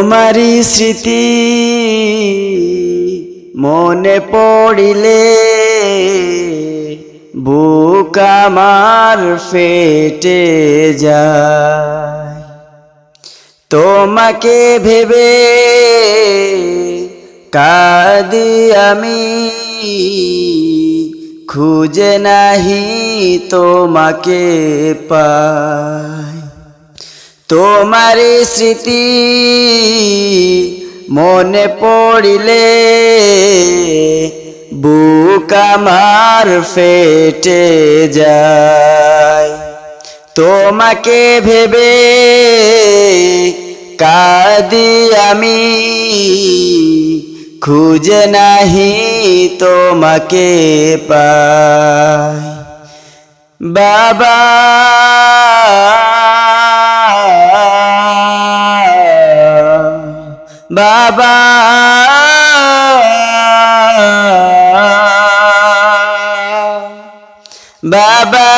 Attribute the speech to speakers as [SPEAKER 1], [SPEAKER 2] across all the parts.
[SPEAKER 1] তোমারি স্মৃতি মনে পড়িলে বুক আমার ফেটে যায়। তোমাকে ভেবে কাঁদি আমি, খুঁজে নাহি তোমাকে পাই। তোমারি স্মৃতি মনে পড়িলে বুক আমার ফেটে যায়। তোমাকে ভেবে কাঁদি আমি, খুঁজে নাহি তোমাকে পাই। বাবা বাবা বাবা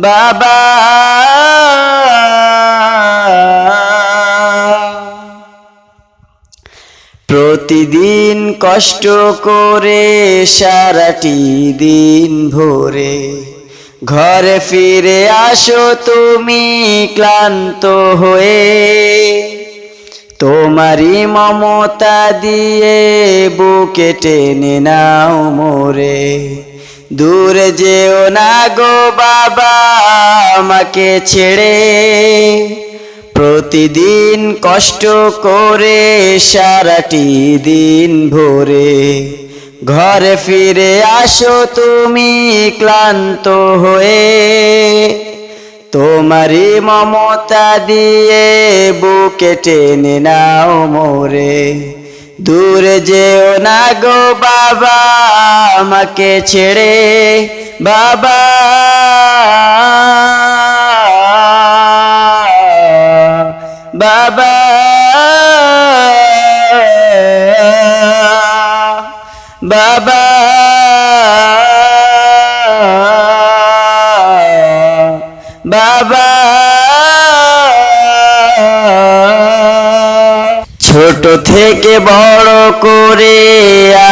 [SPEAKER 1] বাবা প্রতিদিন কষ্ট করে সারাটি দিন ভোরে ঘরে ফিরে আসো তুমি ক্লান্ত হয়ে। তোমারি মমতা দিয়ে বুকে টেনে নাও মোরে। দূরে যেও না গো বাবা আমাকে ছেড়ে। প্রতিদিন কষ্ট করে সারাটি দিন ভোরে ঘরে ফিরে আসো তুমি ক্লান্ত হয়ে। তোমারি মমতা দিয়ে বুকে টেনে নাও মোরে। দূরে যেও না গো বাবা আমাকে ছেড়ে। বাবা বাবা বাবা বাবা ছোট থেকে বড় করে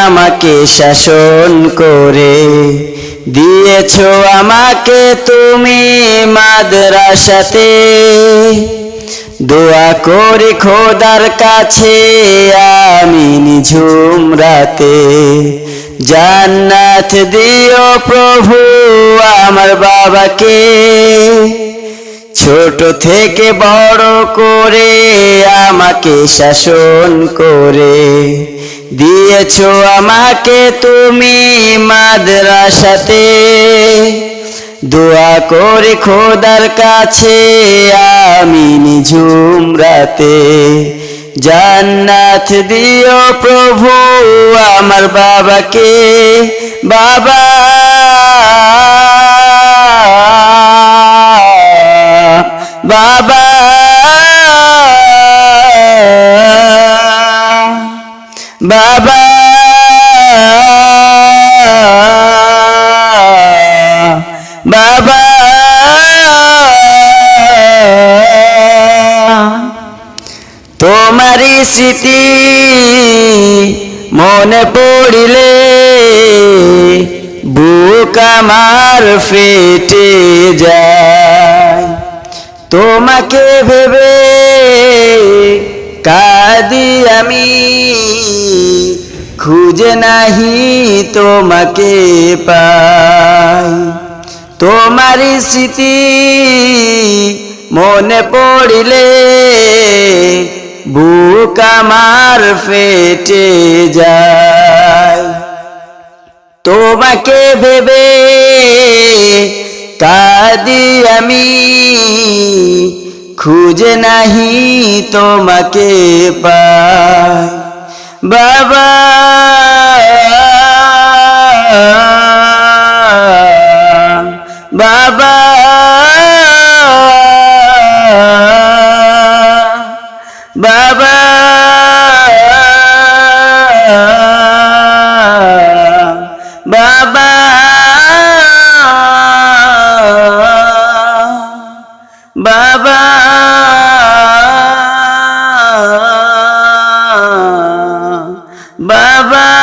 [SPEAKER 1] আমাকে শাসন করে দিয়েছো আমাকে তুমি মাদ্রাসাতে। দোয়া করি খোদার কাছে আমি নিঝুম রাতে, জান্নাত দিও প্রভু আমার বাবাকে। ছোট থেকে বড় করে আমাকে শাসন করে দিয়েছো আমাকে তুমি মাদ্রাসাতে। দোয়া করি খোদার কাছে আমি নিঝুম রাতে, জান্নাত দিও প্রভু আমার বাবাকে। বাবা বাবা বাবা বাবা তোমারি স্মৃতি মনে পড়িলে বুক আমার ফেটে যায়। তোমাকে ভেবে কাঁদি আমি, খুঁজে নাহি তোমাকে পাই। তোমারি স্মৃতি মনে পড়িলে বুক আমার ফেটে যায়। তোমাকে ভেবে কাঁদি আমি, খুঁজে নাহি তোমাকে পাই। বাবা বাবা বাবা বাবা বাবা